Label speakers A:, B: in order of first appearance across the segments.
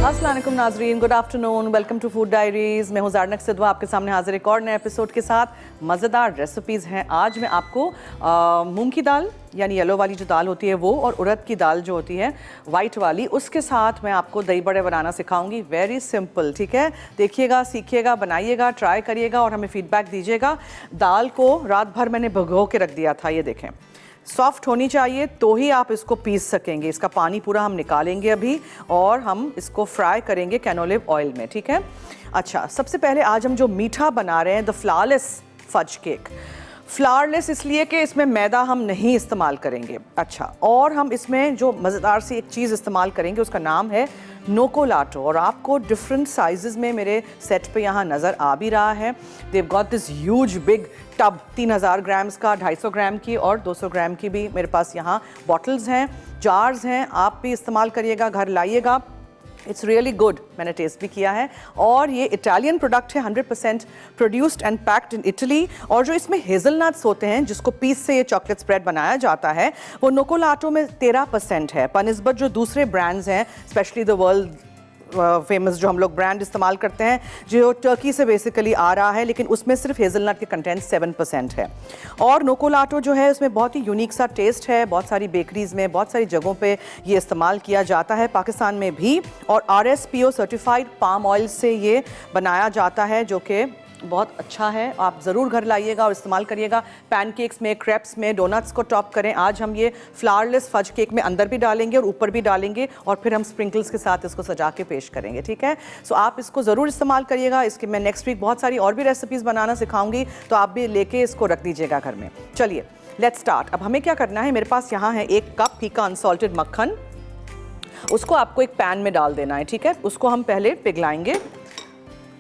A: अस्सलाम वालेकुम नाजरीन, good afternoon, welcome to food diaries. मैं हूँ ज़ारनक सिद्वा आपके सामने हाजिर एक और नए एपिसोड के साथ। मज़ेदार रेसिपीज़ हैं। आज मैं आपको मूंग की दाल यानी येलो वाली जो दाल होती है वो, और उड़द की दाल जो होती है वाइट वाली, उसके साथ मैं आपको दही बड़े बनाना सिखाऊंगी। वेरी सिंपल, ठीक है। देखिएगा, सीखिएगा, बनाइएगा, ट्राई करिएगा और हमें फीडबैक दीजिएगा। दाल को रात भर मैंने भिगो के रख दिया था, ये देखें। सॉफ्ट होनी चाहिए तो ही आप इसको पीस सकेंगे। इसका पानी पूरा हम निकालेंगे अभी और हम इसको फ्राई करेंगे कैनोलिव ऑयल में, ठीक है। अच्छा, सबसे पहले आज हम जो मीठा बना रहे हैं, the flourless fudge cake. Flourless इसलिए कि इसमें मैदा हम नहीं इस्तेमाल करेंगे। अच्छा, और हम इसमें जो मज़ेदार सी एक चीज़ इस्तेमाल करेंगे उसका नाम है नोकोलाटो, और आपको डिफरेंट साइजेस में मेरे सेट पे यहाँ नज़र आ भी रहा है। They've got this huge big tub, 3000 grams का, 250 ग्राम की और 200 ग्राम की भी मेरे पास यहाँ बॉटल्स हैं, जार्स हैं। आप भी इस्तेमाल करिएगा, घर लाइएगा। इट्स रियली गुड, मैंने टेस्ट भी किया है। और ये इटालियन प्रोडक्ट है, 100% produced and packed in Italy. और जो इसमें हेज़लनट्स होते हैं जिसको पीस से ये चॉकलेट स्प्रेड बनाया जाता है, वो नोकोलाटो में 13% है, बनिस्बत जो दूसरे ब्रांड्स हैं, स्पेशली द वर्ल्ड फेमस जो हम लोग ब्रांड इस्तेमाल करते हैं जो टर्की से बेसिकली आ रहा है, लेकिन उसमें सिर्फ हेज़लनट के कंटेंट 7% है। और नोकोलाटो जो है उसमें बहुत ही यूनिक सा टेस्ट है। बहुत सारी बेकरीज़ में, बहुत सारी जगहों पे ये इस्तेमाल किया जाता है, पाकिस्तान में भी। और RSPO सर्टिफाइड पाम ऑयल से ये बनाया जाता है, जो कि बहुत अच्छा है। आप ज़रूर घर लाइएगा और इस्तेमाल करिएगा। पैनकेक्स में, क्रेप्स में, डोनट्स को टॉप करें। आज हम ये फ्लावरलेस फज केक में अंदर भी डालेंगे और ऊपर भी डालेंगे, और फिर हम स्प्रिंकल्स के साथ इसको सजा के पेश करेंगे, ठीक है। सो आप इसको ज़रूर इस्तेमाल करिएगा। इसके मैं नेक्स्ट वीक बहुत सारी और भी रेसिपीज़ बनाना सिखाऊंगी, तो आप भी लेके इसको रख दीजिएगा घर में। चलिए लेट्स स्टार्ट। अब हमें क्या करना है, मेरे पास यहाँ है 1 कप फीका अनसॉल्टेड मक्खन। उसको आपको एक पैन में डाल देना है, ठीक है। उसको हम पहले पिघलाएंगे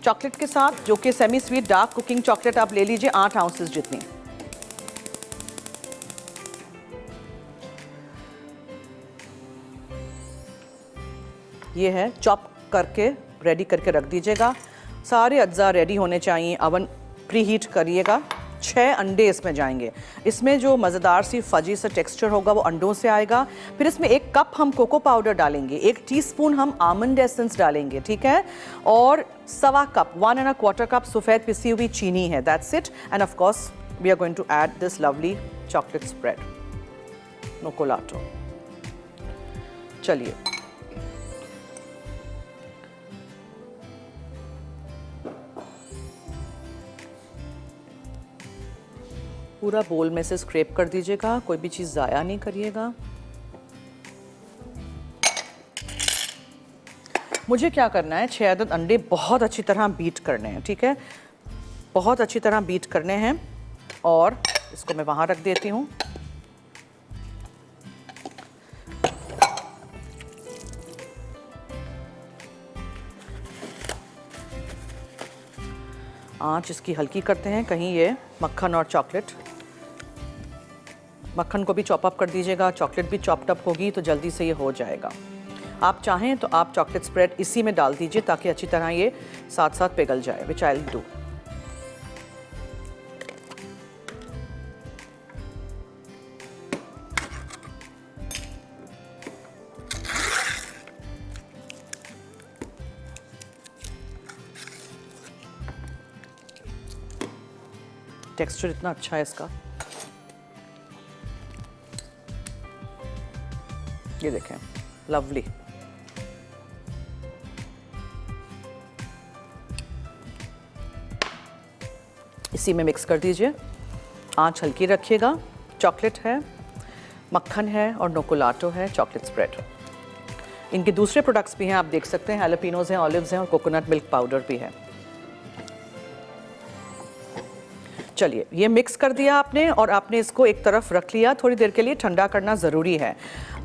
A: चॉकलेट के साथ, जो कि semi sweet dark cooking chocolate आप ले लीजिए, 8 आउंसेस जितनी। ये है, चॉप करके रेडी करके रख दीजिएगा। सारे अज्जा रेडी होने चाहिए। ओवन प्री हीट करिएगा। 6 अंडे इसमें जाएंगे। इसमें जो मज़ेदार सी फजी सा टेक्सचर होगा वो अंडों से आएगा। फिर इसमें 1 कप हम कोको पाउडर डालेंगे, 1 टीस्पून हम आमंड एसेंस डालेंगे, ठीक है। और 1.25 कप, 1 1/4 कप सफ़ेद पिसी हुई चीनी है। That's it. And of course we are going to add this lovely chocolate spread, नोकोलाटो। चलिए, पूरा बोल में से स्क्रैप कर दीजिएगा, कोई भी चीज़ ज़ाया नहीं करिएगा। मुझे क्या करना है, 6 अदद अंडे बहुत अच्छी तरह बीट करने हैं, ठीक है। बहुत अच्छी तरह बीट करने हैं। और इसको मैं वहाँ रख देती हूँ। आँच इसकी हल्की करते हैं, कहीं ये मक्खन और चॉकलेट, मक्खन को भी चॉप अप कर दीजिएगा, चॉकलेट भी चॉप्ड अप होगी तो जल्दी से ये हो जाएगा। आप चाहें तो आप चॉकलेट स्प्रेड इसी में डाल दीजिए ताकि अच्छी तरह ये साथ साथ पिघल जाए, विच आई विल डू। टेक्सचर इतना अच्छा है इसका, ये देखें, लवली। इसी में मिक्स कर दीजिए। आंच हल्की रखिएगा। चॉकलेट है, मक्खन है और नोकोलाटो है, चॉकलेट स्प्रेड। इनके दूसरे प्रोडक्ट्स भी हैं, आप देख सकते हैं, हैलोपिनोज हैं, ऑलिव्स हैं और कोकोनट मिल्क पाउडर भी है। चलिए, ये मिक्स कर दिया आपने और आपने इसको एक तरफ रख लिया। थोड़ी देर के लिए ठंडा करना ज़रूरी है।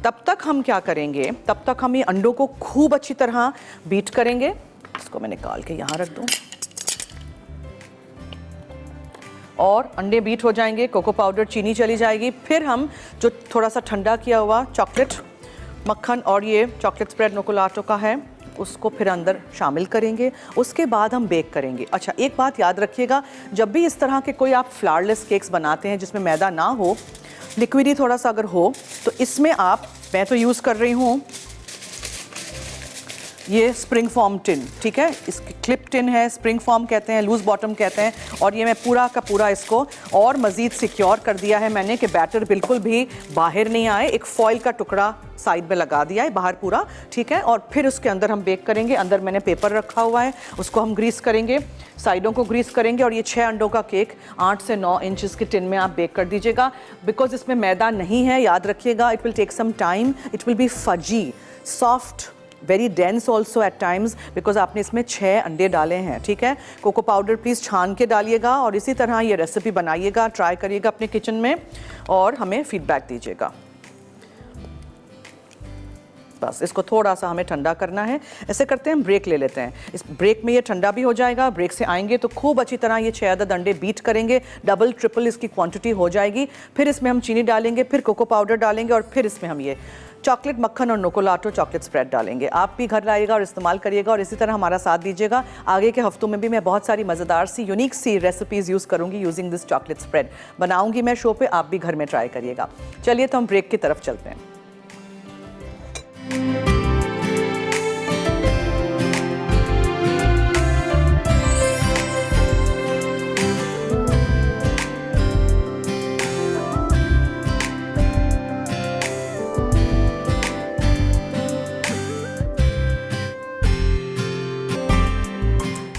A: तब तक हम क्या करेंगे, तब तक हम ये अंडों को खूब अच्छी तरह बीट करेंगे। इसको मैं निकाल के यहाँ रख दूँ। और अंडे बीट हो जाएंगे, कोको पाउडर, चीनी चली जाएगी। फिर हम जो थोड़ा सा ठंडा किया हुआ चॉकलेट, मक्खन और ये चॉकलेट स्प्रेड नोकोलाटो का है, उसको फिर अंदर शामिल करेंगे। उसके बाद हम बेक करेंगे। अच्छा, एक बात याद रखिएगा, जब भी इस तरह के कोई आप फ्लावरलेस केक्स बनाते हैं जिसमें मैदा ना हो, लिक्विडी थोड़ा सा अगर हो, तो इसमें आप, मैं तो यूज़ कर रही हूँ ये स्प्रिंग फॉर्म टिन, ठीक है, इसकी क्लिप टिन है, स्प्रिंग फॉर्म कहते हैं, लूज बॉटम कहते हैं। और ये मैं पूरा का पूरा इसको और मज़ीद सिक्योर कर दिया है मैंने कि बैटर बिल्कुल भी बाहर नहीं आए। एक फॉइल का टुकड़ा साइड में लगा दिया है बाहर पूरा, ठीक है। और फिर उसके अंदर हम बेक करेंगे। अंदर मैंने पेपर रखा हुआ है, उसको हम ग्रीस करेंगे, साइडों को ग्रीस करेंगे। और ये 6 अंडों का केक 8 से 9 इंचेस के टिन में आप बेक कर दीजिएगा। बिकॉज इसमें मैदा नहीं है, याद रखिएगा, it will take some time, it will be fudgy, soft, very dense also at times, because आपने इसमें 6 अंडे डाले हैं, ठीक है। कोको पाउडर प्लीज़ छान के डालिएगा और इसी तरह ये रेसिपी बनाइएगा, ट्राई करिएगा अपने किचन में और हमें फीडबैक दीजिएगा। बस इसको थोड़ा सा हमें ठंडा करना है। ऐसे करते हैं, हम ब्रेक ले लेते हैं। इस ब्रेक में ये ठंडा भी हो जाएगा। ब्रेक से आएंगे तो खूब अच्छी तरह ये 6 अदद अंडे बीट करेंगे, डबल ट्रिपल इसकी क्वांटिटी हो जाएगी। फिर इसमें हम चीनी डालेंगे, फिर कोको पाउडर डालेंगे और फिर इसमें हम ये चॉकलेट मक्खन और नोकोलाटो चॉकलेट स्प्रेड डालेंगे। आप भी घर लाइएगा और इस्तेमाल करिएगा और इसी तरह हमारा साथ दीजिएगा। आगे के हफ्तों में भी मैं बहुत सारी मज़ेदार सी यूनिक सी रेसिपीज़ यूज़ करूँगी यूजिंग दिस चॉकलेट स्प्रेड। बनाऊँगी मैं शो पे, आप भी घर में ट्राई करिएगा। चलिए तो हम ब्रेक की तरफ चलते हैं।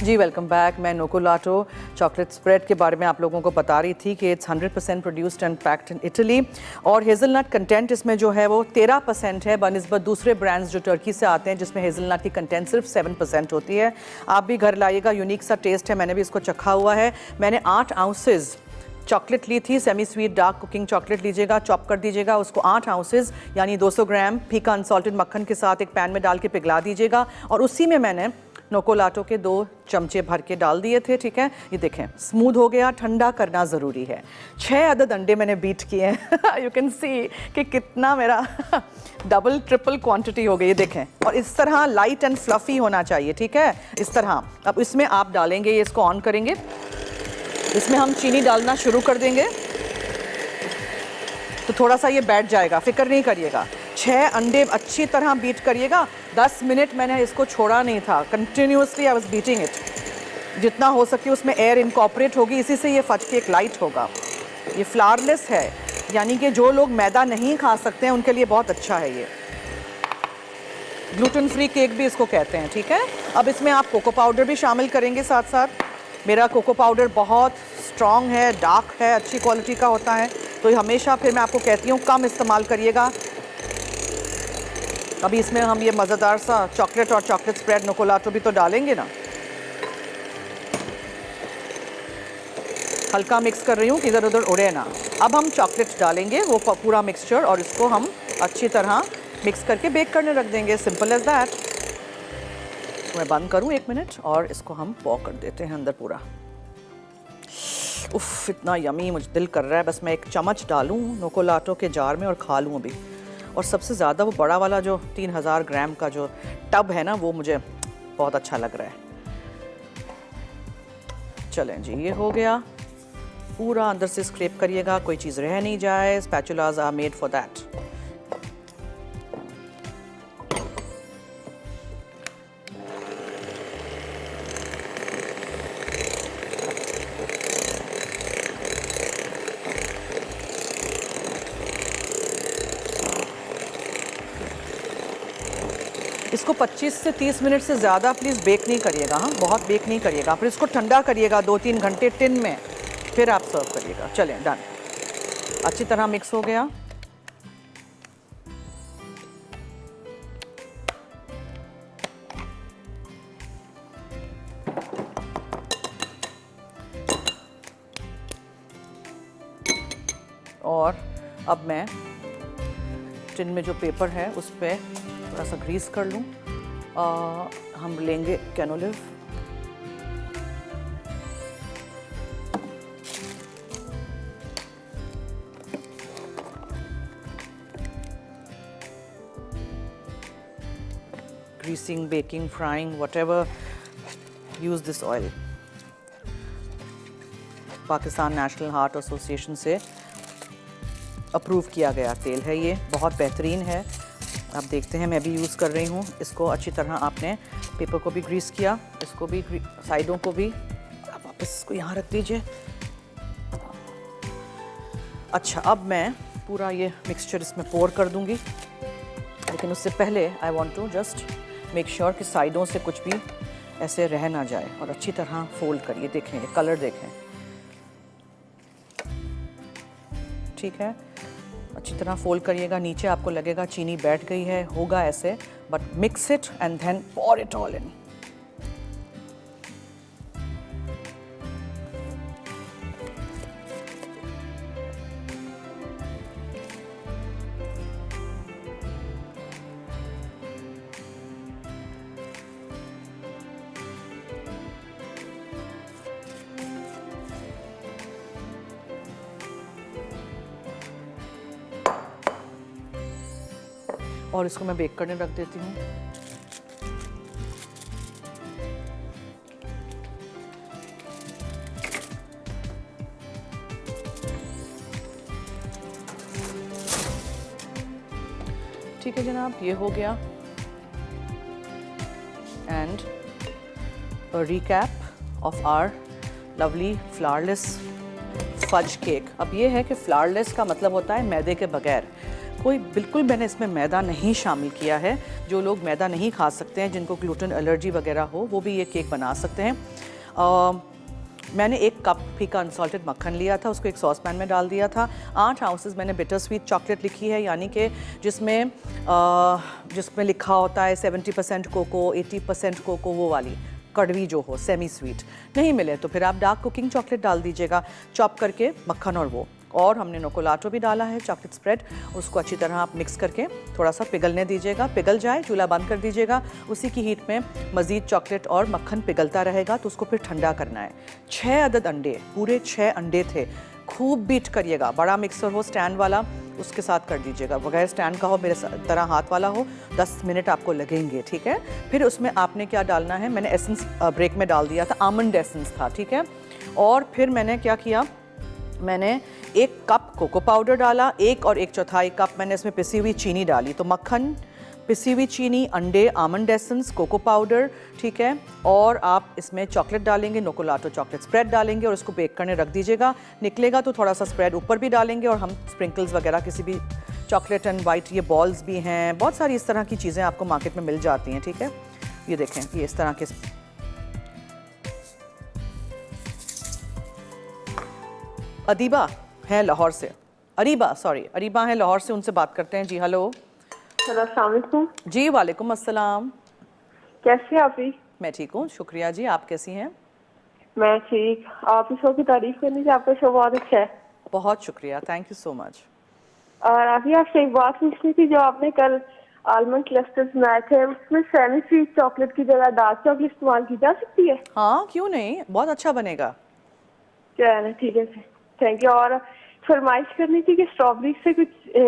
A: जी वेलकम बैक। मैं नोकोलाटो चॉकलेट स्प्रेड के बारे में आप लोगों को बता रही थी कि it's 100% produced and packed in Italy और हेज़लनट कंटेंट इसमें जो है वो 13% है बनिस्बत दूसरे ब्रांड्स जो टर्की से आते हैं जिसमें हेज़लनट की कंटेंट सिर्फ 7% होती है। आप भी घर लाइएगा, यूनिक सा टेस्ट है, मैंने भी इसको चखा हुआ है। मैंने 8 आउंसेस चॉकलेट ली थी, semi sweet dark cooking chocolate लीजिएगा, चॉप कर दीजिएगा उसको 8 आउंसेस यानी 200 ग्राम फीका अनसॉल्टेड मक्खन के साथ एक पैन में डाल के पिघला दीजिएगा और उसी में मैंने नोकोलाटो के 2 चमचे भर के डाल दिए थे, ठीक है। ये देखें स्मूथ हो गया, ठंडा करना ज़रूरी है। 6 अदद अंडे मैंने बीट किए हैं यू कैन सी कि कितना मेरा डबल ट्रिपल क्वांटिटी हो गई, ये देखें। और इस तरह लाइट एंड फ्लफ़ी होना चाहिए, ठीक है, इस तरह। अब इसमें आप डालेंगे, ये इसको ऑन करेंगे, इसमें हम चीनी डालना शुरू कर देंगे तो थोड़ा सा ये बैठ जाएगा, फिक्र नहीं करिएगा। 6 अंडे अच्छी तरह बीट करिएगा। 10 मिनट मैंने इसको छोड़ा नहीं था, continuously I was beating it. जितना हो सके उसमें एयर इनकॉर्पोरेट होगी, इसी से ये फट केक लाइट होगा। ये फ्लावरलेस है, यानी कि जो लोग मैदा नहीं खा सकते हैं उनके लिए बहुत अच्छा है ये। ग्लूटेन फ्री केक भी इसको कहते हैं, ठीक है। अब इसमें आप कोको पाउडर भी शामिल करेंगे साथ साथ। मेरा कोको पाउडर बहुत स्ट्रॉन्ग है, डार्क है, अच्छी क्वालिटी का होता है, तो हमेशा फिर मैं आपको कहती हूँ कम इस्तेमाल करिएगा। अभी इसमें हम ये मज़ेदार सा चॉकलेट और चॉकलेट स्प्रेड नोकोलाटो भी तो डालेंगे ना। हल्का मिक्स कर रही हूँ कि इधर उधर उड़े ना। अब हम चॉकलेट डालेंगे वो पूरा मिक्सचर और इसको हम अच्छी तरह मिक्स करके बेक करने रख देंगे, सिंपल एज दैट। मैं बंद करूँ 1 मिनट और इसको हम पॉक कर देते हैं अंदर पूरा। उफ़ इतना यमी, मुझे दिल कर रहा है बस मैं एक चम्मच डालूँ नोकोलाटो के जार में और खा लूँ अभी। और सबसे ज़्यादा वो बड़ा वाला जो 3000 ग्राम का जो टब है ना, वो मुझे बहुत अच्छा लग रहा है। चलें जी, ये हो गया। पूरा अंदर से स्क्रैप करिएगा, कोई चीज़ रह नहीं जाए। Spatulas are made for that. इसको 25 से 30 मिनट से ज़्यादा प्लीज़ बेक नहीं करिएगा, हाँ, बहुत बेक नहीं करिएगा। फिर इसको ठंडा करिएगा 2-3 घंटे टिन में, फिर आप सर्व करिएगा। चलें, डन, अच्छी तरह मिक्स हो गया। और अब मैं टिन में जो पेपर है उस पर थोड़ा सा ग्रीस कर लूँ। हम लेंगे Canolive, greasing, baking, frying, whatever, use this oil. Pakistan national heart association से अप्रूव किया गया तेल है ये, बहुत बेहतरीन है आप देखते हैं मैं भी यूज़ कर रही हूँ इसको। अच्छी तरह आपने पेपर को भी ग्रीस किया, इसको भी साइडों को भी। आप वापस इसको यहाँ रख दीजिए। अच्छा, अब मैं पूरा ये मिक्सचर इसमें पोर कर दूँगी, लेकिन उससे पहले I want to just make sure कि साइडों से कुछ भी ऐसे रह ना जाए। और अच्छी तरह फोल्ड करिए। देखें ये कलर देखें, ठीक है। अच्छी तरह फोल्ड करिएगा। नीचे आपको लगेगा चीनी बैठ गई है, होगा ऐसे, but mix it and then pour it all in। और इसको मैं बेक करने रख देती हूँ। ठीक है जनाब, ये हो गया। And recap of our lovely flourless fudge cake. अब ये है कि फ्लावरलेस का मतलब होता है मैदे के बगैर। कोई बिल्कुल मैंने इसमें मैदा नहीं शामिल किया है। जो लोग मैदा नहीं खा सकते हैं, जिनको ग्लूटेन एलर्जी वगैरह हो, वो भी ये केक बना सकते हैं। मैंने 1 कप फीका अनसॉल्टेड मक्खन लिया था, उसको एक सॉस पैन में डाल दिया था। 8 आउंसेस मैंने बिटर स्वीट चॉकलेट लिखी है, यानी कि जिसमें लिखा होता है 70% कोको 80% कोको, वो वाली कड़वी जो हो, सेमी स्वीट। नहीं मिले तो फिर आप डार्क कुकिंग चॉकलेट डाल दीजिएगा, चॉप करके मक्खन और वो। और हमने नोकोलाटो भी डाला है, चॉकलेट स्प्रेड। उसको अच्छी तरह आप मिक्स करके थोड़ा सा पिघलने दीजिएगा। पिघल जाए चूल्हा बंद कर दीजिएगा। उसी की हीट में मज़ीद चॉकलेट और मक्खन पिघलता रहेगा, तो उसको फिर ठंडा करना है। 6 अदद अंडे, पूरे 6 अंडे थे। खूब बीट करिएगा। बड़ा मिक्सर हो स्टैंड वाला, उसके साथ कर दीजिएगा। बगैर स्टैंड का हो, मेरे तरह हाथ वाला हो, 10 मिनट आपको लगेंगे, ठीक है। फिर उसमें आपने क्या डालना है, मैंने एसेंस ब्रेक में डाल दिया था, आमंड एसेंस था, ठीक है। और फिर मैंने क्या किया, मैंने 1 कप कोको पाउडर डाला, 1 और 1/4 कप मैंने इसमें पिसी हुई चीनी डाली। तो मक्खन, पिसी हुई चीनी, अंडे, आमंड एसेंस, कोको पाउडर, ठीक है। और आप इसमें चॉकलेट डालेंगे, नोकोलाटो चॉकलेट स्प्रेड डालेंगे और उसको बेक करने रख दीजिएगा। निकलेगा तो थोड़ा सा स्प्रेड ऊपर भी डालेंगे, और हम स्प्रिंकल्स वगैरह किसी भी चॉकलेट एंड वाइट, ये बॉल्स भी हैं, बहुत सारी इस तरह की चीज़ें आपको मार्केट में मिल जाती हैं, ठीक है। ये देखें, ये इस तरह के। अदीबा है लाहौर से, अरीबा है लाहौर से, उनसे बात करते हैं। जी हेलो।
B: हेलो, अस्सलाम वालेकुम।
A: जी वालेकुम अस्सलाम।
B: कैसे हैं आप ही?
A: मैं ठीक हूँ, शुक्रिया जी। आप कैसी हैं?
B: मैं ठीक। आप इस शो की तारीफ करनी चाहिए, आपका शो बहुत अच्छा है।
A: बहुत शुक्रिया, थैंक यू सो मच।
B: और अभी आपसे एक बात पूछनी थी, जो आपने कल आलमंड क्लस्टर्स बनाए थे, उसमें सेमी स्वीट चॉकलेट की जगह डार्क चॉकलेट इस्तेमाल की जा सकती है?
A: हाँ क्यों नहीं, बहुत अच्छा बनेगा।
B: क्या है ना, ठीक है, थैंक यू। और फरमाइश करनी थी कि स्ट्रॉबेरी से कुछ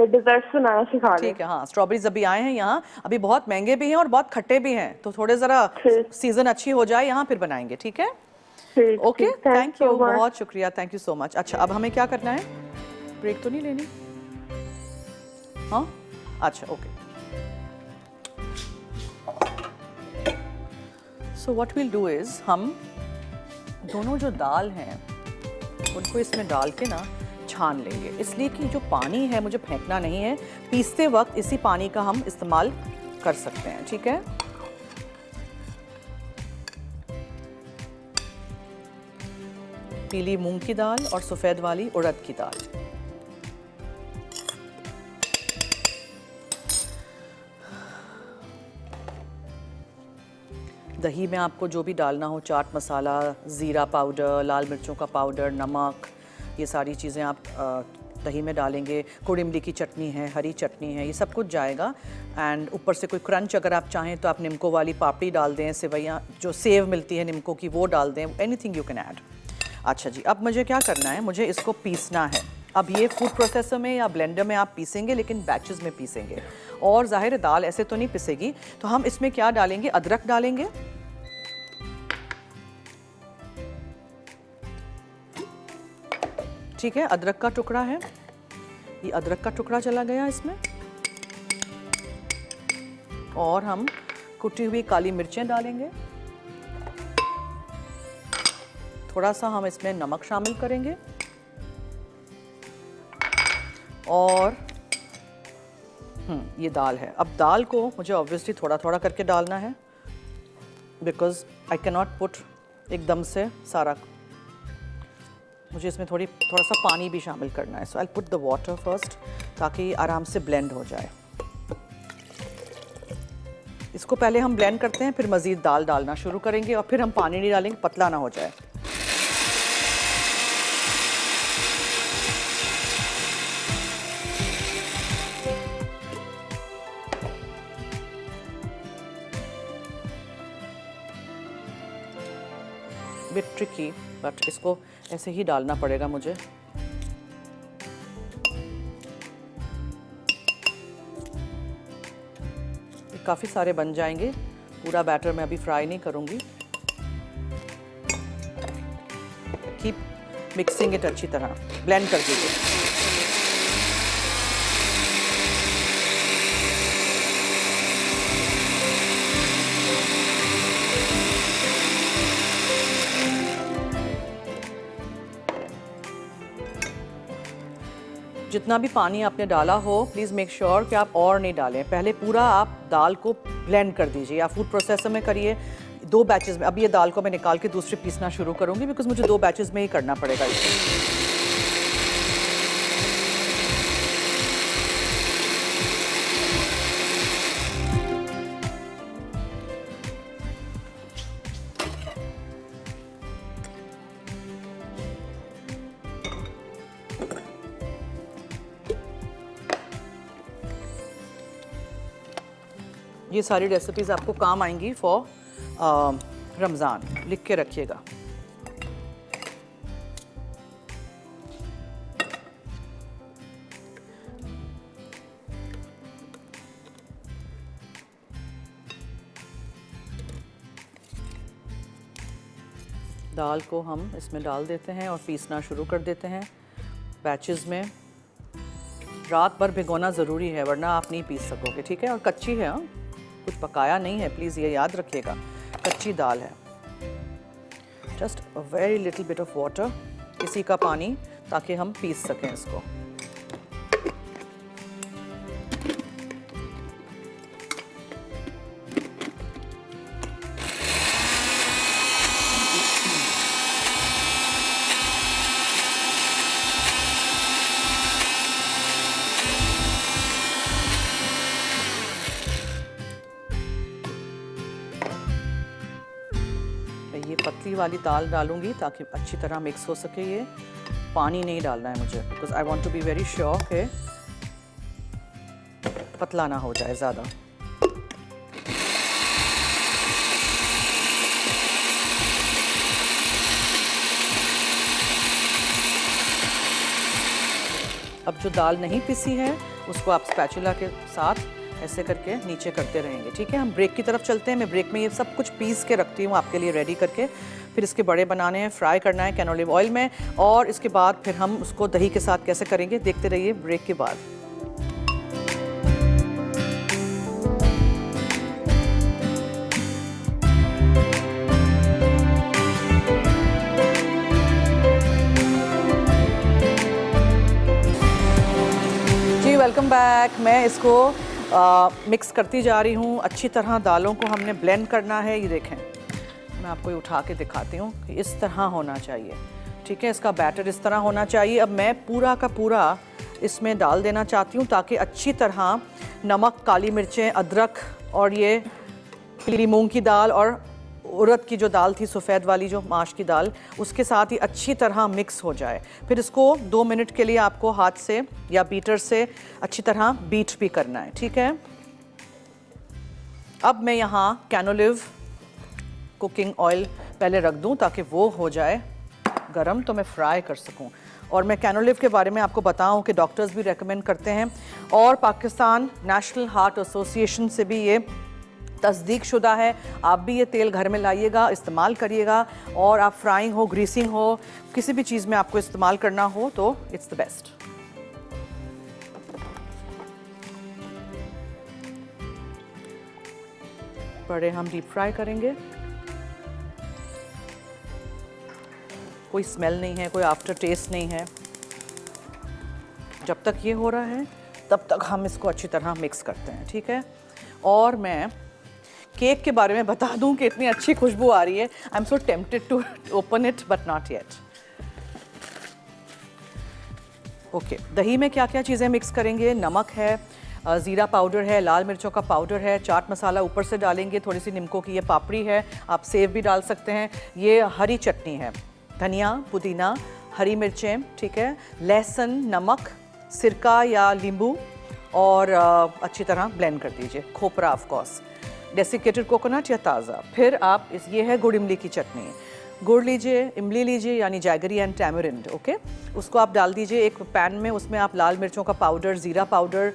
B: डिजर्ट्स बनाना सिखा दें।
A: ठीक है, हाँ स्ट्रॉबेरीज अभी आए हैं यहाँ, अभी बहुत महंगे भी हैं और बहुत खट्टे भी हैं, तो थोड़े ज़रा सीज़न अच्छी हो जाए यहाँ फिर बनाएंगे, ठीक है। ओके, थैंक यू, बहुत शुक्रिया, थैंक यू सो मच। अच्छा, अब हमें क्या करना है? ब्रेक तो नहीं लेनी? हाँ अच्छा, okay. So what will do is, हम दोनों जो दाल हैं उनको इसमें डाल के ना छान लेंगे, इसलिए कि जो पानी है मुझे फेंकना नहीं है। पीसते वक्त इसी पानी का हम इस्तेमाल कर सकते हैं, ठीक है। पीली मूंग की दाल और सफ़ेद वाली उड़द की दाल। दही में आपको जो भी डालना हो, चाट मसाला, ज़ीरा पाउडर, लाल मिर्चों का पाउडर, नमक, ये सारी चीज़ें आप दही में डालेंगे। कुड़ इमली की चटनी है, हरी चटनी है, ये सब कुछ जाएगा। एंड ऊपर से कोई क्रंच अगर आप चाहें तो आप निम्को वाली पापड़ी डाल दें, सेवैयाँ जो सेव मिलती है निम्को की वो डाल दें, एनीथिंग यू कैन ऐड। अच्छा जी, अब मुझे क्या करना है, मुझे इसको पीसना है। अब ये फूड प्रोसेसर में या ब्लेंडर में आप पीसेंगे, लेकिन बैचेस में पीसेंगे। और ज़ाहिर दाल ऐसे तो नहीं पिसेगी, तो हम इसमें क्या डालेंगे, अदरक डालेंगे। ठीक है, अदरक का टुकड़ा है, ये अदरक का टुकड़ा चला गया इसमें। और हम कुटी हुई काली मिर्चें डालेंगे। थोड़ा सा हम इसमें नमक शामिल करेंगे और ये दाल है। अब दाल को मुझे ऑब्वियसली थोड़ा थोड़ा करके डालना है because I can not put एकदम से सारा, मुझे इसमें थोड़ा सा पानी भी शामिल करना है। So I put the water first ताकि आराम से ब्लेंड हो जाए। इसको पहले हम ब्लेंड करते हैं, फिर मज़ीद दाल डालना शुरू करेंगे और फिर हम पानी नहीं डालेंगे, पतला ना हो जाए। बिट ट्रिकी बट इसको ऐसे ही डालना पड़ेगा मुझे। काफ़ी सारे बन जाएंगे, पूरा बैटर मैं अभी फ्राई नहीं करूँगी। कीप मिक्सिंग इट अच्छी तरह, ब्लेंड कर दीजिए। जितना भी पानी आपने डाला हो प्लीज़ मेक श्योर कि आप और नहीं डालें। पहले पूरा आप दाल को ब्लेंड कर दीजिए या फूड प्रोसेसर में करिए 2 बैचेस में। अब ये दाल को मैं निकाल के दूसरी पीसना शुरू करूँगी बिकॉज मुझे 2 बैचेस में ही करना पड़ेगा इसे। ये सारी रेसिपीज़ आपको काम आएंगी फॉर रमज़ान, लिख के रखिएगा। दाल को हम इसमें डाल देते हैं और पीसना शुरू कर देते हैं बैचेस में। रात भर भिगोना ज़रूरी है वरना आप नहीं पीस सकोगे, ठीक है। और कच्ची है, हाँ, कुछ पकाया नहीं है, प्लीज़ ये याद रखिएगा, कच्ची दाल है। Just a very little bit of water, इसी का पानी, ताकि हम पीस सकें इसको। ये पतली वाली दाल डालूंगी ताकि अच्छी तरह मिक्स हो सके। ये पानी नहीं डालना है मुझे because I want to be very sure कि पतला ना हो जाए ज़्यादा। अब जो दाल नहीं पिसी है उसको आप स्पैचुला के साथ ऐसे करके नीचे करते रहेंगे, ठीक है। हम ब्रेक की तरफ चलते हैं। मैं ब्रेक में ये सब कुछ पीस के रखती हूँ आपके लिए रेडी करके। फिर इसके बड़े बनाने हैं, फ्राई करना है कैनोलिव ऑयल में, और इसके बाद फिर हम उसको दही के साथ कैसे करेंगे देखते रहिए ब्रेक के बाद। जी वेलकम बैक। मैं इसको मिक्स करती जा रही हूँ अच्छी तरह। दालों को हमने ब्लेंड करना है। ये देखें, मैं आपको ये उठा के दिखाती हूँ कि इस तरह होना चाहिए, ठीक है। इसका बैटर इस तरह होना चाहिए। अब मैं पूरा का पूरा इसमें डाल देना चाहती हूँ ताकि अच्छी तरह नमक, काली मिर्चें, अदरक और ये पीली मूंग की दाल और उड़द की जो दाल थी, सफ़ेद वाली जो माश की दाल, उसके साथ ही अच्छी तरह मिक्स हो जाए। फिर इसको 2 मिनट के लिए आपको हाथ से या बीटर से अच्छी तरह बीट भी करना है, ठीक है। अब मैं यहाँ कैनोलिव कुकिंग ऑयल पहले रख दूँ ताकि वो हो जाए गरम तो मैं फ्राई कर सकूँ। और मैं कैनोलिव के बारे में आपको बताऊँ कि डॉक्टर्स भी रेकमेंड करते हैं और पाकिस्तान नेशनल हार्ट एसोसिएशन से भी ये तस्दीक शुदा है। आप भी ये तेल घर में लाइएगा, इस्तेमाल करिएगा, और आप फ्राइंग हो, ग्रीसिंग हो, किसी भी चीज़ में आपको इस्तेमाल करना हो तो इट्स द बेस्ट। बड़े हम डीप फ्राई करेंगे। कोई स्मेल नहीं है, कोई आफ्टर टेस्ट नहीं है। जब तक ये हो रहा है तब तक हम इसको अच्छी तरह मिक्स करते हैं, ठीक है। और मैं केक के बारे में बता दूं कि इतनी अच्छी खुशबू आ रही है। I am so tempted to open it but not yet. Okay, दही में क्या क्या चीज़ें मिक्स करेंगे? नमक है, ज़ीरा पाउडर है, लाल मिर्चों का पाउडर है, चाट मसाला ऊपर से डालेंगे, थोड़ी सी नीमको की ये पापड़ी है, आप सेव भी डाल सकते हैं। ये हरी चटनी है, धनिया, पुदीना, हरी मिर्चें, ठीक है, लहसुन, नमक, सिरका या नींबू और अच्छी तरह ब्लेंड कर दीजिए। खोपरा ऑफ कोर्स, डेसिकेटेड कोकोनट या ताज़ा। फिर आप ये है गुड़ इमली की चटनी। गुड़ लीजिए, इमली लीजिए, यानी जैगरी एंड टैमरिंड, ओके। उसको आप डाल दीजिए एक पैन में, उसमें आप लाल मिर्चों का पाउडर, ज़ीरा पाउडर,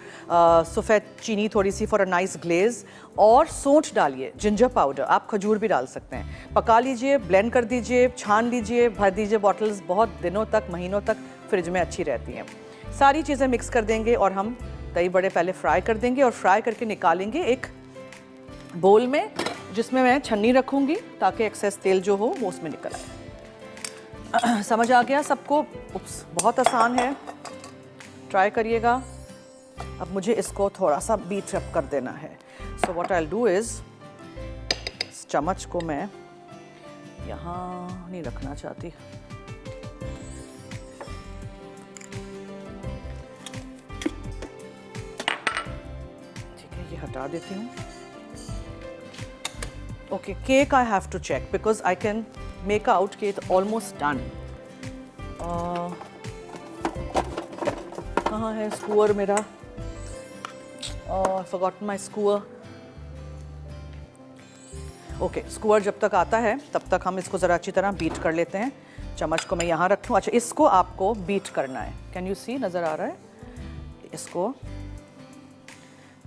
A: सफ़ेद चीनी थोड़ी सी फॉर अ नाइस ग्लेज, और सौंठ डालिए, जिंजर पाउडर, आप खजूर भी डाल सकते हैं। पका लीजिए, ब्लेंड कर दीजिए, छान लीजिए, भर दीजिए बॉटल्स। बहुत दिनों तक, महीनों तक फ्रिज में अच्छी रहती हैं। सारी चीज़ें मिक्स कर देंगे और हम दही बड़े पहले फ्राई कर देंगे और फ्राई करके निकालेंगे एक बोल में, जिसमें मैं छन्नी रखूंगी ताकि एक्सेस तेल जो हो वो उसमें निकल आए। समझ आ गया सबको? उप्स, बहुत आसान है, ट्राई करिएगा। अब मुझे इसको थोड़ा सा बीट अप कर देना है। So what I will do is, इस चम्मच को मैं यहाँ नहीं रखना चाहती, ठीक है, ये हटा देती हूँ। Okay, cake I have to check because I can make out कि it's almost done. कहाँ है skewer मेरा? I forgot my skewer. Okay, skewer जब तक आता है तब तक हम इसको ज़रा अच्छी तरह बीट कर लेते हैं। चम्मच को मैं यहाँ रखूँ। अच्छा, इसको आपको बीट करना है। Can you see? नज़र आ रहा है? इसको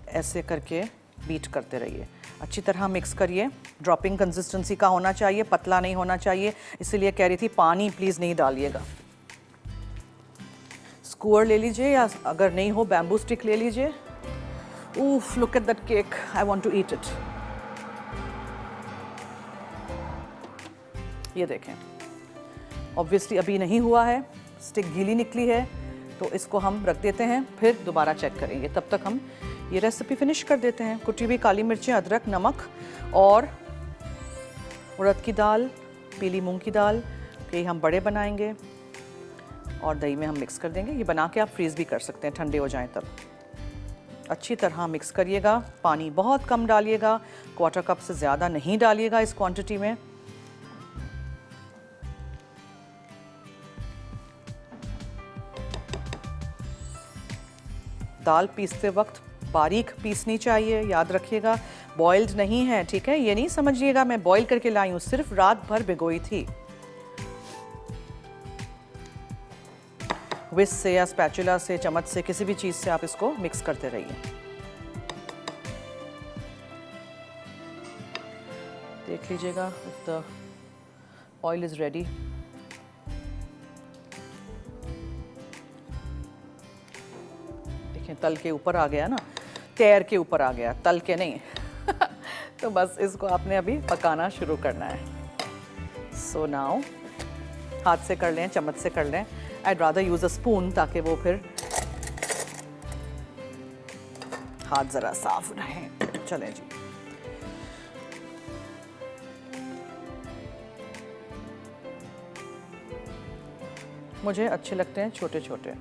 A: ऐसे करके बीट करते रहिए, अच्छी तरह मिक्स करिए। ड्रॉपिंग कंसिस्टेंसी का होना चाहिए, पतला नहीं होना चाहिए, इसीलिए कह रही थी पानी प्लीज़ नहीं डालिएगा। स्कूअर ले लीजिए या अगर नहीं हो बैम्बू स्टिक ले लीजिए। Oof, look at that cake. I want to eat it. ये देखें, ऑब्वियसली अभी नहीं हुआ है, स्टिक गीली निकली है, तो इसको हम रख देते हैं, फिर दोबारा चेक करेंगे। तब तक हम ये रेसिपी फिनिश कर देते हैं। कुटी हुई काली मिर्चें, अदरक, नमक और उड़द की दाल, पीली मूंग की दाल के हम बड़े बनाएंगे और दही में हम मिक्स कर देंगे। ये बना के आप फ्रीज़ भी कर सकते हैं, ठंडे हो जाएं तब। अच्छी तरह मिक्स करिएगा, पानी बहुत कम डालिएगा, क्वार्टर कप से ज़्यादा नहीं डालिएगा इस क्वांटिटी में। दाल पीसते वक्त बारीक पीसनी चाहिए, याद रखिएगा। बॉइल्ड नहीं है, ठीक है, ये नहीं समझिएगा मैं बॉईल करके लाई हूँ, सिर्फ रात भर भिगोई थी। विस्क से या स्पैचुला से, चम्मच से, किसी भी चीज़ से आप इसको मिक्स करते रहिए। देख लीजिएगा if the oil is ready. देखें, तल के ऊपर आ गया ना, तैर के ऊपर आ गया, तल के नहीं। तो बस इसको आपने अभी पकाना शुरू करना है। सो नाउ हाथ से कर लें, चम्मच से कर लें। I'd rather use a spoon ताकि वो फिर हाथ ज़रा साफ रहें। चलें जी, मुझे अच्छे लगते हैं छोटे छोटे।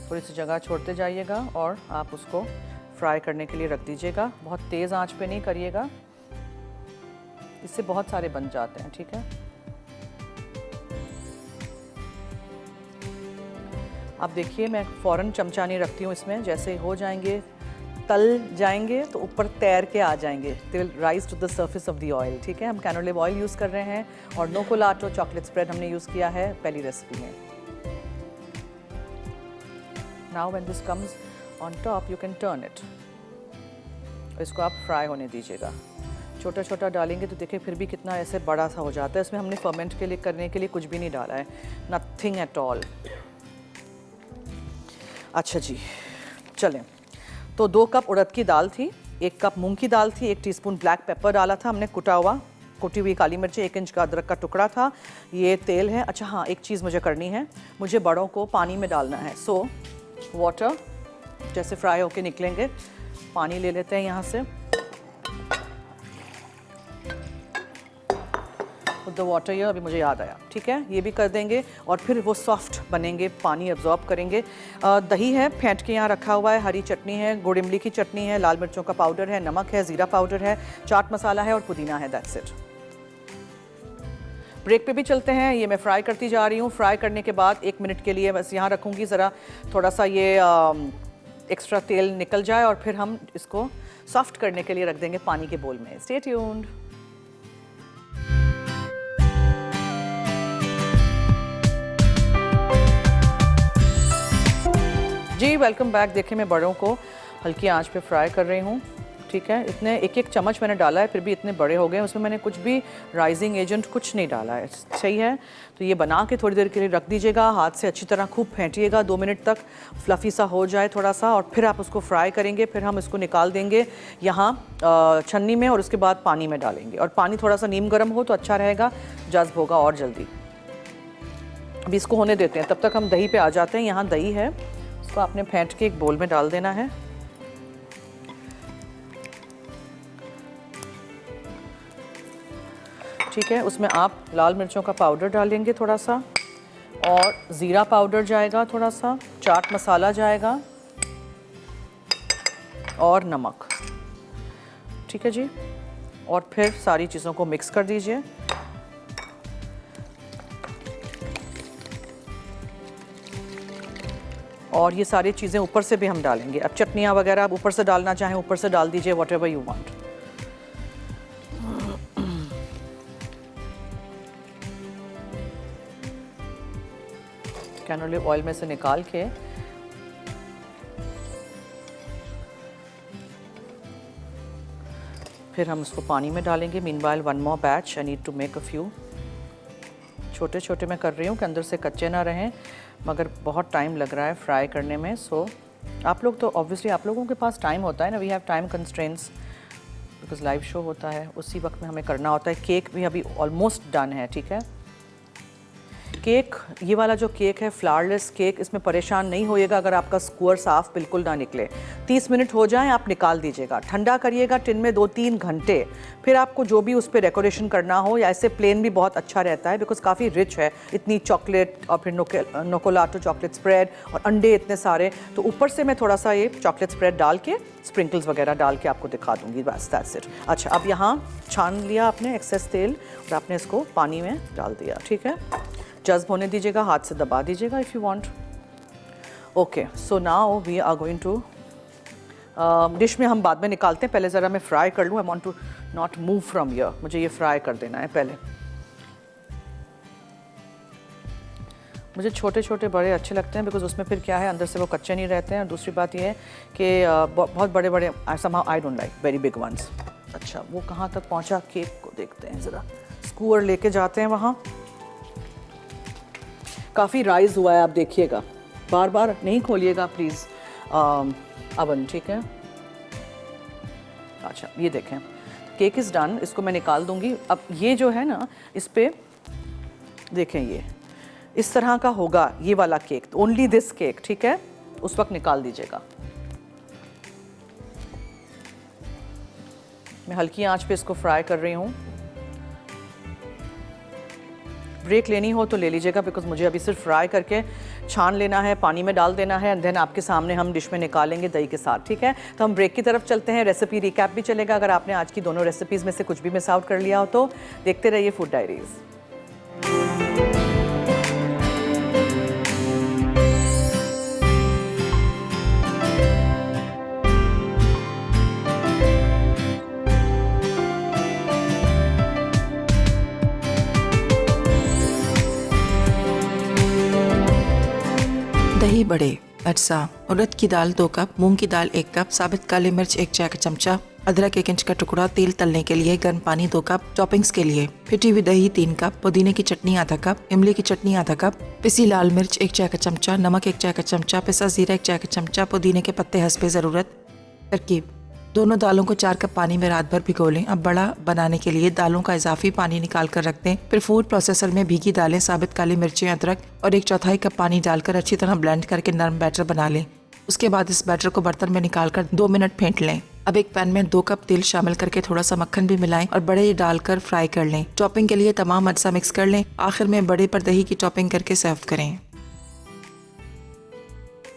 A: थोड़ी सी जगह छोड़ते जाइएगा और आप उसको फ्राई करने के लिए रख दीजिएगा। बहुत तेज़ आंच पे नहीं करिएगा, इससे बहुत सारे बन जाते हैं, ठीक है। आप देखिए, मैं फ़ौरन चमचा नहीं रखती हूँ इसमें, जैसे हो जाएंगे, तल जाएंगे तो ऊपर तैर के आ जाएंगे, they will rise to the surface of the oil, ठीक है। हम कैनोलिव ऑयल यूज़ कर रहे हैं और नोकोलाटो चॉकलेट स्प्रेड हमने यूज़ किया है पहली रेसिपी में। Now when this comes on top you can turn it. इसको आप फ्राई होने दीजिएगा। छोटा छोटा डालेंगे तो देखिए फिर भी कितना ऐसे बड़ा सा हो जाता है। इसमें हमने फर्मेंट के लिए करने के लिए कुछ भी नहीं डाला है, नथिंग एट ऑल। अच्छा जी, चलें। तो 2 कप उड़द की दाल थी, 1 कप मूंग की दाल थी, 1 टीस्पून ब्लैक पेपर डाला था हमने, कुटी हुई काली मिर्ची, 1 इंच का अदरक का टुकड़ा था, ये तेल है। अच्छा हाँ, एक चीज़ मुझे करनी है, मुझे बड़ों को पानी में डालना है। सो वाटर जैसे फ्राई होके निकलेंगे, पानी ले लेते हैं यहाँ से, द वाटर ये अभी मुझे याद आया, ठीक है, ये भी कर देंगे और फिर वो सॉफ्ट बनेंगे, पानी एब्जॉर्ब करेंगे। दही है फेंट के यहाँ रखा हुआ है, हरी चटनी है, गुड़ इमली की चटनी है, लाल मिर्चों का पाउडर है, नमक है, ज़ीरा पाउडर है, चाट मसाला है और पुदीना है, दैट्स इट। ब्रेक पे भी चलते हैं, ये मैं फ्राई करती जा रही हूँ। फ्राई करने के बाद 1 मिनट के लिए बस यहाँ रखूँगी, ज़रा थोड़ा सा ये एक्स्ट्रा तेल निकल जाए और फिर हम इसको सॉफ्ट करने के लिए रख देंगे पानी के बोल में। Stay tuned. जी वेलकम बैक। देखिए मैं बड़ों को हल्की आंच पे फ्राई कर रही हूँ, ठीक है। इतने 1-1 चम्मच मैंने डाला है, फिर भी इतने बड़े हो गए। उसमें मैंने कुछ भी राइजिंग एजेंट कुछ नहीं डाला है, सही है। तो ये बना के थोड़ी देर के लिए रख दीजिएगा, हाथ से अच्छी तरह खूब फेंटिएगा, 2 मिनट तक फ्लफ़ी सा हो जाए थोड़ा सा, और फिर आप उसको फ्राई करेंगे। फिर हम इसको निकाल देंगे यहाँ छन्नी में और उसके बाद पानी में डालेंगे, और पानी थोड़ा सा नीम गर्म हो तो अच्छा रहेगा, जज्ब होगा और जल्दी। अभी इसको होने देते हैं, तब तक हम दही पे आ जाते हैं। यहाँ दही है, उसको आपने फेंट के एक बोल में डाल देना है। ठीक है, उसमें आप लाल मिर्चों का पाउडर डालेंगे थोड़ा सा, और ज़ीरा पाउडर जाएगा थोड़ा सा, चाट मसाला जाएगा और नमक, ठीक है जी। और फिर सारी चीज़ों को मिक्स कर दीजिए। और ये सारी चीज़ें ऊपर से भी हम डालेंगे। अब चटनियाँ वगैरह आप ऊपर से डालना चाहें ऊपर से डाल दीजिए, whatever you want. Canolive oil में से निकाल के फिर हम उसको पानी में डालेंगे। Meanwhile 1 more batch, I need to make a few. छोटे छोटे मैं कर रही हूँ कि अंदर से कच्चे ना रहें, मगर बहुत टाइम लग रहा है फ्राई करने में। सो आप लोग तो ऑब्वियसली आप लोगों के पास टाइम होता है ना, we have time constraints because live show होता है, उसी वक्त में हमें करना होता है। केक भी अभी ऑलमोस्ट डन है, ठीक है। केक, ये वाला जो केक है फ्लावरलेस केक, इसमें परेशान नहीं होइएगा अगर आपका स्क्वायर साफ बिल्कुल ना निकले। 30 मिनट हो जाएं आप निकाल दीजिएगा, ठंडा करिएगा टिन में 2-3 घंटे। फिर आपको जो भी उस पर डेकोरेशन करना हो, या ऐसे प्लेन भी बहुत अच्छा रहता है बिकॉज काफ़ी रिच है, इतनी चॉकलेट और फिर नोकोलाटो चॉकलेट स्प्रेड और अंडे इतने सारे। तो ऊपर से मैं थोड़ा सा ये चॉकलेट स्प्रेड डाल के, स्प्रिंकल्स वगैरह डाल के आपको दिखा दूंगी, बस दैट्स इट। अच्छा, अब यहाँ छान लिया आपने एक्सेस तेल और आपने इसको पानी में डाल दिया, ठीक है। जज्ब होने दीजिएगा, हाथ से दबा दीजिएगा if you want. Okay, so now we are going to dish में हम बाद में निकालते हैं। पहले ज़रा मैं फ्राई कर लूँ, I want to not move from here, मुझे ये फ्राई कर देना है पहले। मुझे छोटे छोटे बड़े अच्छे लगते हैं बिकॉज उसमें फिर क्या है, अंदर से वो कच्चे नहीं रहते हैं। और दूसरी बात ये है कि बहुत बड़े बड़े somehow I don't like very big ones। अच्छा, वो कहाँ तक पहुँचा केक को देखते हैं ज़रा। स्कूअर लेके जाते हैं वहाँ। काफ़ी राइज हुआ है, आप देखिएगा, बार बार नहीं खोलिएगा प्लीज़ अवन, ठीक है। अच्छा, ये देखें केक इज़ डन, इसको मैं निकाल दूंगी। अब ये जो है ना, इस पे देखें, ये इस तरह का होगा ये वाला केक, ओनली दिस केक, ठीक है। उस वक्त निकाल दीजिएगा। मैं हल्की आंच पे इसको फ्राई कर रही हूँ। ब्रेक लेनी हो तो ले लीजिएगा बिकॉज मुझे अभी सिर्फ फ्राई करके छान लेना है, पानी में डाल देना है, एंड देन आपके सामने हम डिश में निकालेंगे दही के साथ, ठीक है। तो हम ब्रेक की तरफ चलते हैं। रेसिपी रिकैप भी चलेगा अगर आपने आज की दोनों रेसिपीज़ में से कुछ भी मिस आउट कर लिया हो तो। देखते रहिए फूड डायरीज।
C: दही बड़े, अरसा, उड़द की दाल 2 कप, मूंग की दाल 1 कप, साबित काली मिर्च 1 चाय का चमचा, अदरक 1 इंच का टुकड़ा, तेल तलने के लिए, गर्म पानी 2 कप, टॉपिंग्स के लिए फिटी हुई दही 3 कप, पुदीने की चटनी आधा कप, इमली की चटनी आधा कप, पिसी लाल मिर्च 1 चाय का चमचा, नमक 1 चाय का चमचा, पिसा जीरा 1 चाय का चमचा, पुदीने के पत्ते हस्बे ज़रूरत। तरकीब: दोनों दालों को 4 कप पानी में रात भर भिगो लें। अब बड़ा बनाने के लिए दालों का इजाफी पानी निकाल कर रख दें। फिर फूड प्रोसेसर में भीगी दालें, साबित काली मिर्चें, अदरक और 1/4 कप पानी डालकर अच्छी तरह ब्लेंड करके नरम बैटर बना लें। उसके बाद इस बैटर को बर्तन में निकालकर 2 मिनट फेंट लें। अब एक पैन में 2 कप तेल शामिल करके थोड़ा सा मक्खन भी मिलाएं और बड़े डालकर फ्राई कर लें। टॉपिंग के लिए तमाम अज्जा मिक्स कर लें। आखिर में बड़े पर दही की टॉपिंग करके सर्व करें।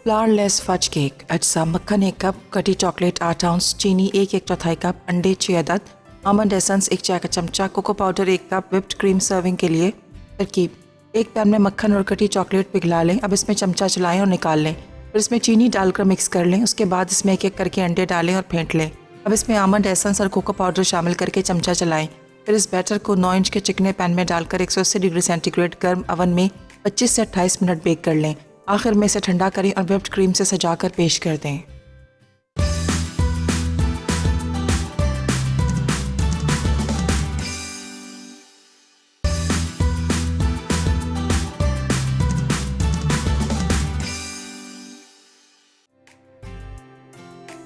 C: Flourless fudge cake. अज्जा: मक्खन 1 कप, कटी चॉकलेट 8 आउंस, चीनी 1/4 कप, अंडे 6 अदद, आमंड एसेंस 1 चाय का चमचा, cocoa powder 1 cup, whipped cream serving के लिए। तरकीब: एक पैन में मक्खन और कटी चॉकलेट पिघला लें। अब इसमें चमचा चलाएं और निकाल लें। फिर इसमें चीनी डालकर मिक्स कर लें। उसके बाद इसमें एक एक करके अंडे डालें और फेंट लें। अब इसमें आमंड एसेंस और कोको पाउडर शामिल करके चमचा चलाएं। फिर इस बैटर को 9 इंच के चिकने पैन में डालकर 180 डिग्री सेंटीग्रेड गर्म अवन में 25 से 28 मिनट बेक कर लें। आखिर में इसे ठंडा करें और व्हिप्ड क्रीम से सजाकर पेश कर दें।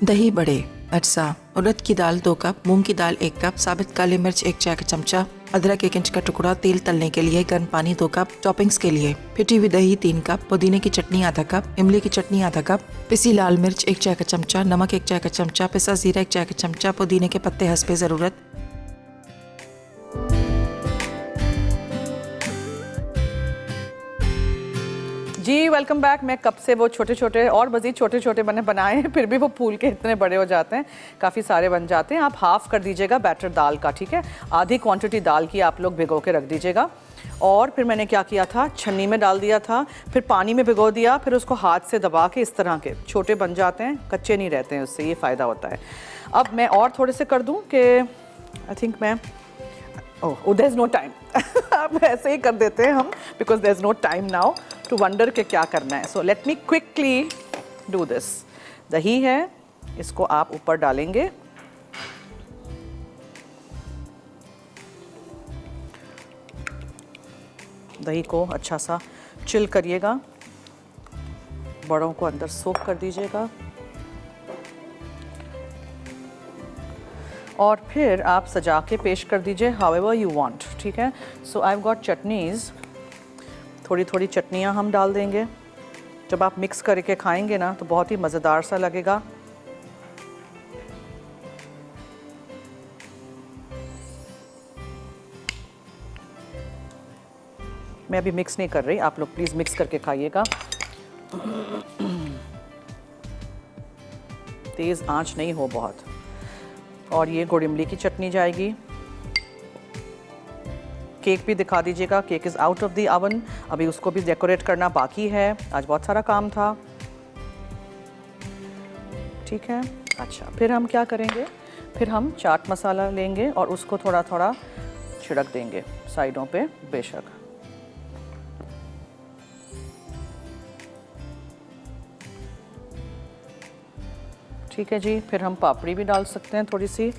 C: दही बड़े। अज्जा: उड़द की दाल 2 कप, मूंग की दाल 1 कप, साबित काली मिर्च 1 चाय का चमचा, अदरक 1 इंच का टुकड़ा, तेल तलने के लिए गर्म पानी 2 कप, टॉपिंग्स के लिए फिटी हुई दही 3 कप, पुदीने की चटनी आधा कप, इमली की चटनी आधा कप, पिसी लाल मिर्च 1 चाय का चमचा, नमक 1 चाय का चमचा, पिसा जीरा 1 चाय का चमचा, पुदीने के पत्ते हस्बे ज़रूरत।
A: जी वेलकम बैक। मैं कब से वो छोटे छोटे और मज़ीद छोटे छोटे मैंने बनाए हैं, फिर भी वो फूल के इतने बड़े हो जाते हैं, काफ़ी सारे बन जाते हैं। आप हाफ़ कर दीजिएगा बैटर दाल का, ठीक है। आधी क्वांटिटी दाल की आप लोग भिगो के रख दीजिएगा। और फिर मैंने क्या किया था, छन्नी में डाल दिया था, फिर पानी में भिगो दिया, फिर उसको हाथ से दबा के इस तरह के छोटे बन जाते हैं, कच्चे नहीं रहते हैं, उससे ये फ़ायदा होता है। अब मैं और थोड़े से कर दूँ कि आई थिंक मैं oh there is no time अब ऐसे ही कर देते हैं हम, because there is no time now to wonder के क्या करना है। So let me quickly do this. दही है, इसको आप ऊपर डालेंगे। दही को अच्छा सा चिल करिएगा, बड़ों को अंदर सोक कर दीजिएगा और फिर आप सजा के पेश कर दीजिए हाउएवर यू वांट, ठीक है। So I have got chutneys, थोड़ी थोड़ी चटनियाँ हम डाल देंगे। जब आप मिक्स करके खाएंगे ना तो बहुत ही मज़ेदार सा लगेगा। मैं अभी मिक्स नहीं कर रही, आप लोग प्लीज़ मिक्स करके खाइएगा। तेज़ आंच नहीं हो बहुत। और ये गुड़ इमली की चटनी जाएगी। केक भी दिखा दीजिएगा। Cake is out of the oven, अभी उसको भी डेकोरेट करना बाकी है। आज बहुत सारा काम था, ठीक है। अच्छा, फिर हम क्या करेंगे, फिर हम चाट मसाला लेंगे और उसको थोड़ा थोड़ा छिड़क देंगे साइडों पे बेशक। ठीक है जी। फिर हम पापड़ी भी डाल सकते हैं थोड़ी सी,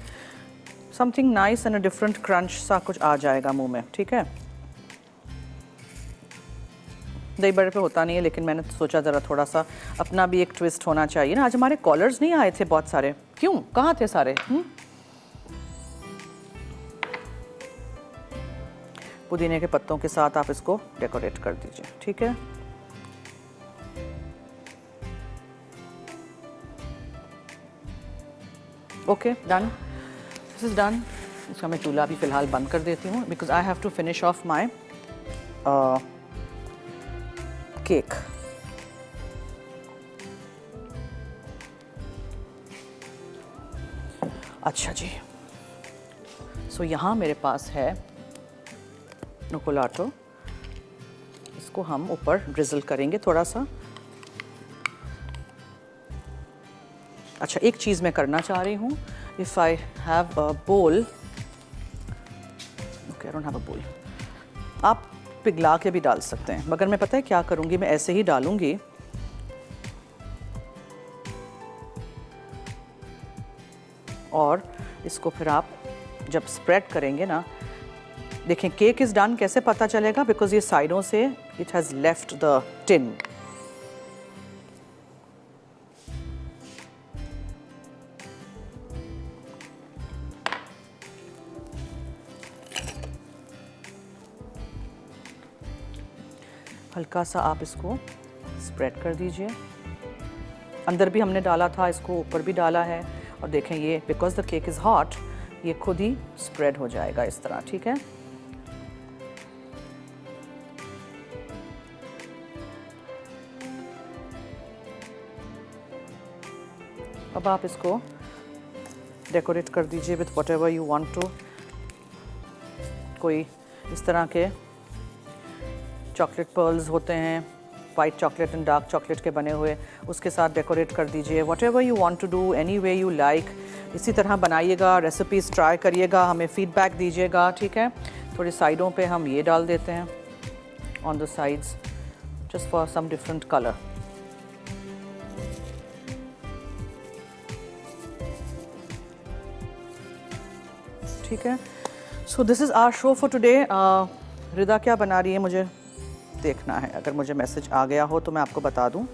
A: something nice and a different crunch सा कुछ आ जाएगा मुंह में, ठीक है। दही बड़े पे होता नहीं है, लेकिन मैंने सोचा ज़रा थोड़ा सा अपना भी एक ट्विस्ट होना चाहिए ना। आज हमारे कॉलर्स नहीं आए थे बहुत सारे, क्यों, कहाँ थे सारे? पुदीने के पत्तों के साथ आप इसको डेकोरेट कर दीजिए, ठीक है। Okay, done, this is done. इसका मैं चूल्हा भी फ़िलहाल बंद कर देती हूँ because I have to finish off my cake. अच्छा जी, सो यहाँ मेरे पास है नोकोलाटो, इसको हम ऊपर ड्रिजल करेंगे थोड़ा सा। अच्छा, एक चीज़ मैं करना चाह रही हूँ, इफ़ आई हैव अ बोल, okay I don't have a बोल, आप पिघला के भी डाल सकते हैं, मगर मैं पता है क्या करूँगी, मैं ऐसे ही डालूँगी। और इसको फिर आप जब स्प्रेड करेंगे ना, देखें केक इज़ डन। कैसे पता चलेगा? बिकॉज ये साइडों से it has left the tin. हल्का सा आप इसको स्प्रेड कर दीजिए। अंदर भी हमने डाला था, इसको ऊपर भी डाला है। और देखें ये because the cake is hot, ये खुद ही स्प्रेड हो जाएगा इस तरह, ठीक है। अब आप इसको डेकोरेट कर दीजिए with whatever you want to. कोई इस तरह के चॉकलेट पर्ल्स होते हैं, white chocolate and dark chocolate के बने हुए, उसके साथ डेकोरेट कर दीजिए। Whatever you want to do, any way you like. इसी तरह बनाइएगा, रेसिपीज़ ट्राई करिएगा, हमें फीडबैक दीजिएगा, ठीक है। थोड़ी साइडों पे हम ये डाल देते हैं, on the sides, just for some different colour. ठीक है। So this is our show for today. Rida क्या बना रही है मुझे देखना है, अगर मुझे मैसेज आ गया हो तो मैं आपको बता दूं।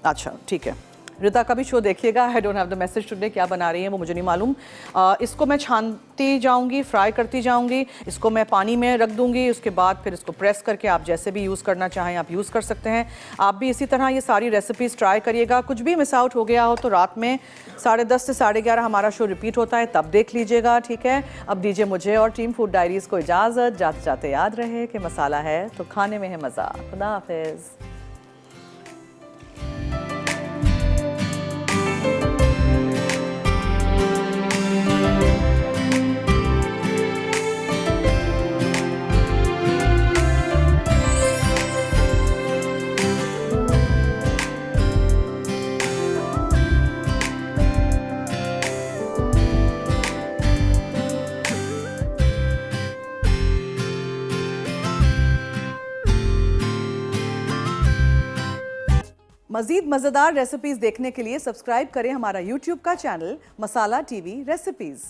A: अच्छा ठीक है, रिदा का भी शो देखिएगा। I don't have the message today, क्या बना रही है वो मुझे नहीं मालूम। इसको मैं छानती जाऊंगी, फ्राई करती जाऊंगी, इसको मैं पानी में रख दूंगी, उसके बाद फिर इसको प्रेस करके आप जैसे भी यूज़ करना चाहें आप यूज़ कर सकते हैं। आप भी इसी तरह ये सारी रेसिपीज़ ट्राई करिएगा। कुछ भी मिस आउट हो गया हो तो रात में 10:30 से 11:30 हमारा शो रिपीट होता है, तब देख लीजिएगा, ठीक है। अब दीजिए मुझे और टीम फूड डायरीज़ को इजाज़त। जाते जाते याद रहे कि मसाला है तो खाने में है मज़ा। खुदा हाफिज़। मज़ीद मज़ेदार रेसिपीज़ देखने के लिए सब्सक्राइब करें हमारा YouTube का चैनल मसाला टीवी रेसिपीज़।